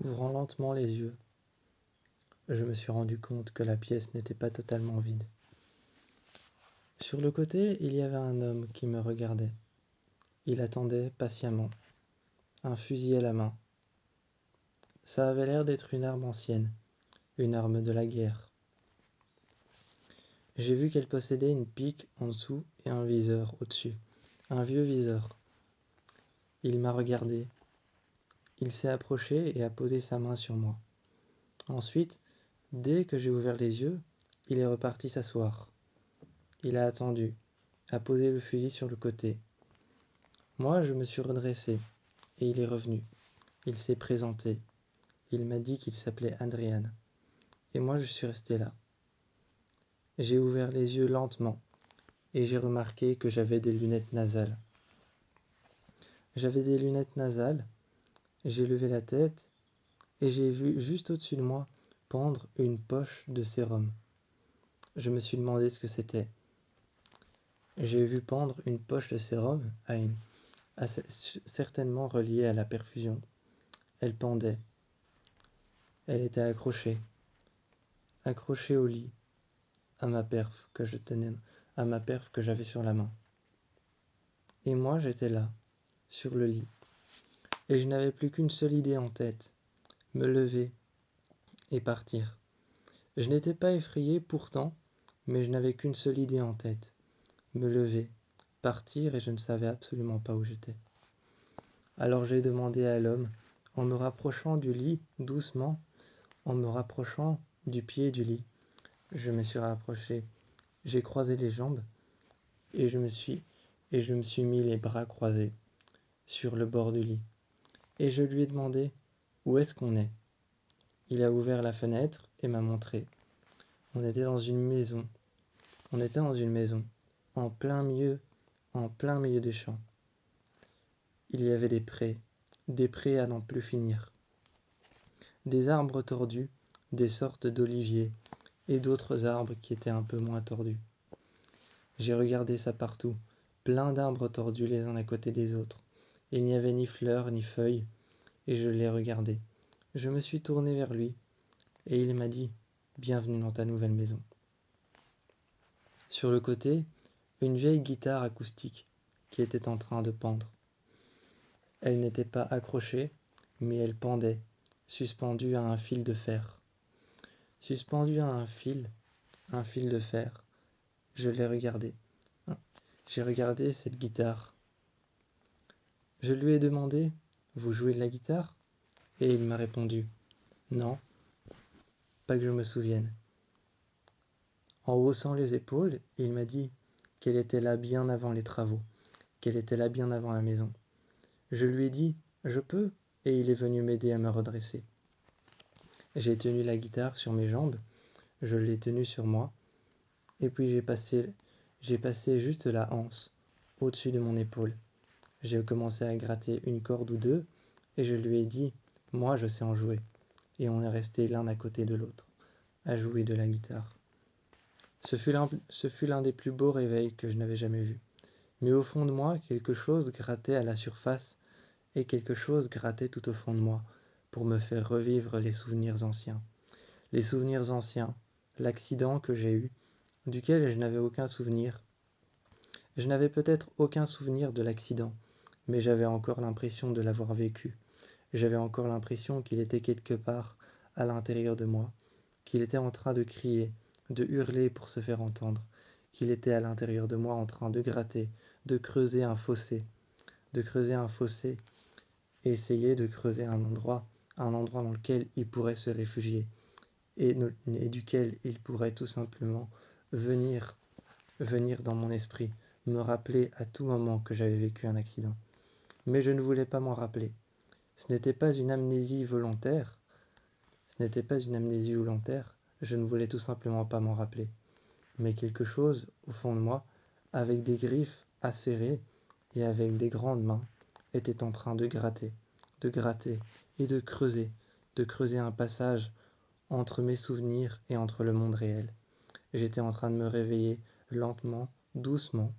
Ouvrant lentement les yeux, je me suis rendu compte que la pièce n'était pas totalement vide. Sur le côté, il y avait un homme qui me regardait. Il attendait patiemment, un fusil à la main. Ça avait l'air d'être une arme ancienne, une arme de la guerre. J'ai vu qu'elle possédait une pique en dessous et un viseur au-dessus, un vieux viseur. Il m'a regardé. Il s'est approché et a posé sa main sur moi. Ensuite, dès que j'ai ouvert les yeux, il est reparti s'asseoir. Il a attendu, a posé le fusil sur le côté. Moi, je me suis redressé et il est revenu. Il s'est présenté. Il m'a dit qu'il s'appelait Adrian. Et moi, je suis resté là. J'ai ouvert les yeux lentement et j'ai remarqué que j'avais des lunettes nasales. J'avais des lunettes nasales, j'ai levé la tête et j'ai vu juste au-dessus de moi pendre une poche de sérum. Je me suis demandé ce que c'était. J'ai vu pendre une poche de sérum certainement reliée à la perfusion. Elle pendait. Elle était accrochée au lit, à ma perf que je tenais, à ma perf que j'avais sur la main. Et moi, j'étais là, sur le lit. Et je n'avais plus qu'une seule idée en tête, me lever et partir. Je n'étais pas effrayé pourtant, mais je n'avais qu'une seule idée en tête, me lever, partir et je ne savais absolument pas où j'étais. Alors j'ai demandé à l'homme, en me rapprochant du lit, doucement, en me rapprochant du pied du lit. Je me suis rapproché, j'ai croisé les jambes et je me suis mis les bras croisés sur le bord du lit. Et je lui ai demandé où est-ce qu'on est. Il a ouvert la fenêtre et m'a montré. On était dans une maison. En plein milieu des champs. Il y avait des prés à n'en plus finir. Des arbres tordus, des sortes d'oliviers, et d'autres arbres qui étaient un peu moins tordus. J'ai regardé ça partout, plein d'arbres tordus les uns à côté des autres. Il n'y avait ni fleurs ni feuilles, et je les regardais. Je me suis tourné vers lui, et il m'a dit « Bienvenue dans ta nouvelle maison ». Sur le côté, une vieille guitare acoustique qui était en train de pendre. Elle n'était pas accrochée, mais elle pendait, suspendue à un fil de fer. Suspendue à un fil de fer, je l'ai regardé. J'ai regardé cette guitare. Je lui ai demandé « Vous jouez de la guitare ?» Et il m'a répondu « Non, pas que je me souvienne ». En haussant les épaules, il m'a dit qu'elle était là bien avant les travaux, qu'elle était là bien avant la maison. Je lui ai dit « Je peux ?» et il est venu m'aider à me redresser. J'ai tenu la guitare sur mes jambes, je l'ai tenue sur moi, et puis j'ai passé juste la anse au-dessus de mon épaule. J'ai commencé à gratter une corde ou deux, et je lui ai dit « Moi, je sais en jouer ». Et on est resté l'un à côté de l'autre, à jouer de la guitare. Ce fut l'un des plus beaux réveils que je n'avais jamais vus. Mais au fond de moi, quelque chose grattait à la surface, et quelque chose grattait tout au fond de moi, pour me faire revivre les souvenirs anciens. Les souvenirs anciens, l'accident que j'ai eu, duquel je n'avais aucun souvenir. Je n'avais peut-être aucun souvenir de l'accident, mais j'avais encore l'impression de l'avoir vécu. J'avais encore l'impression qu'il était quelque part à l'intérieur de moi, qu'il était en train de crier, de hurler pour se faire entendre, qu'il était à l'intérieur de moi en train de gratter, de creuser un fossé, et essayer de creuser un endroit dans lequel il pourrait se réfugier, et duquel il pourrait tout simplement venir dans mon esprit, me rappeler à tout moment que j'avais vécu un accident. Mais je ne voulais pas m'en rappeler. Ce n'était pas une amnésie volontaire, je ne voulais tout simplement pas m'en rappeler. Mais quelque chose, au fond de moi, avec des griffes acérées et avec des grandes mains, était en train de gratter et de creuser un passage entre mes souvenirs et entre le monde réel. J'étais en train de me réveiller lentement, doucement,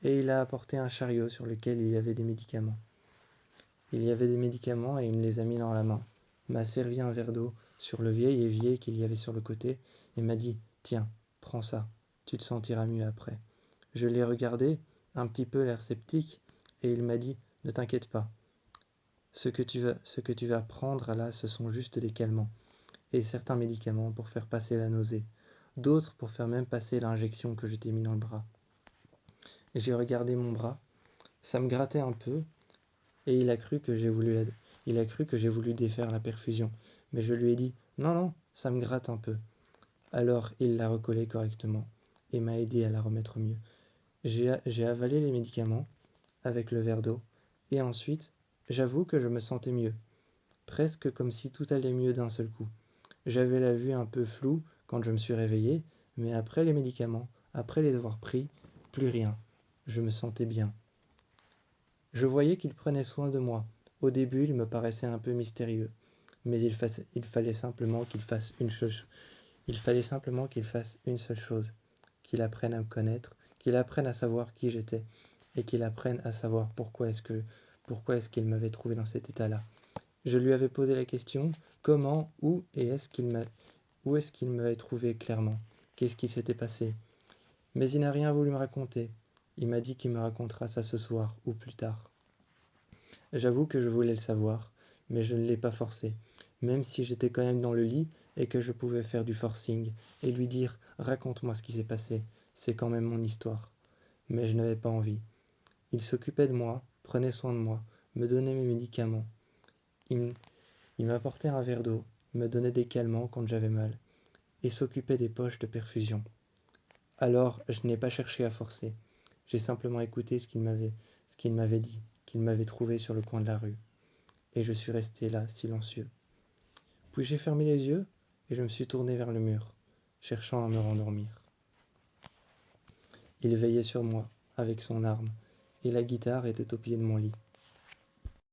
et il a apporté un chariot sur lequel il y avait des médicaments. Il y avait des médicaments et il me les a mis dans la main. m'a servi un verre d'eau sur le vieil évier qu'il y avait sur le côté et m'a dit « Tiens, prends ça, tu te sentiras mieux après ». Je l'ai regardé, un petit peu l'air sceptique, et il m'a dit « Ne t'inquiète pas, ce que tu vas prendre là, ce sont juste des calmants, et certains médicaments pour faire passer la nausée, d'autres pour faire même passer l'injection que je t'ai mis dans le bras. » J'ai regardé mon bras, ça me grattait un peu, et il a cru que j'ai voulu défaire la perfusion, mais je lui ai dit « Non, non, ça me gratte un peu ». Alors il l'a recollé correctement, et m'a aidé à la remettre mieux. J'ai avalé les médicaments, avec le verre d'eau, et ensuite, j'avoue que je me sentais mieux, presque comme si tout allait mieux d'un seul coup. J'avais la vue un peu floue quand je me suis réveillé, mais après les médicaments, après les avoir pris, plus rien. Je me sentais bien. Je voyais qu'il prenait soin de moi. Au début, il me paraissait un peu mystérieux, mais il fallait simplement qu'il fasse une chose. Il fallait simplement qu'il fasse une seule chose, qu'il apprenne à me connaître, qu'il apprenne à savoir qui j'étais, et qu'il apprenne à savoir pourquoi est-ce qu'il m'avait trouvé dans cet état-là. Je lui avais posé la question, comment, où est-ce qu'il m'avait trouvé clairement? Qu'est-ce qui s'était passé? Mais il n'a rien voulu me raconter. Il m'a dit qu'il me racontera ça ce soir, ou plus tard. J'avoue que je voulais le savoir, mais je ne l'ai pas forcé, même si j'étais quand même dans le lit et que je pouvais faire du forcing et lui dire « Raconte-moi ce qui s'est passé, c'est quand même mon histoire ». Mais je n'avais pas envie. Il s'occupait de moi, prenait soin de moi, me donnait mes médicaments. Il m'apportait un verre d'eau, me donnait des calmants quand j'avais mal, et s'occupait des poches de perfusion. Alors, je n'ai pas cherché à forcer. J'ai simplement écouté ce qu'il m'avait dit, qu'il m'avait trouvé sur le coin de la rue. Et je suis resté là, silencieux. Puis j'ai fermé les yeux et je me suis tourné vers le mur, cherchant à me rendormir. Il veillait sur moi, avec son arme, et la guitare était au pied de mon lit.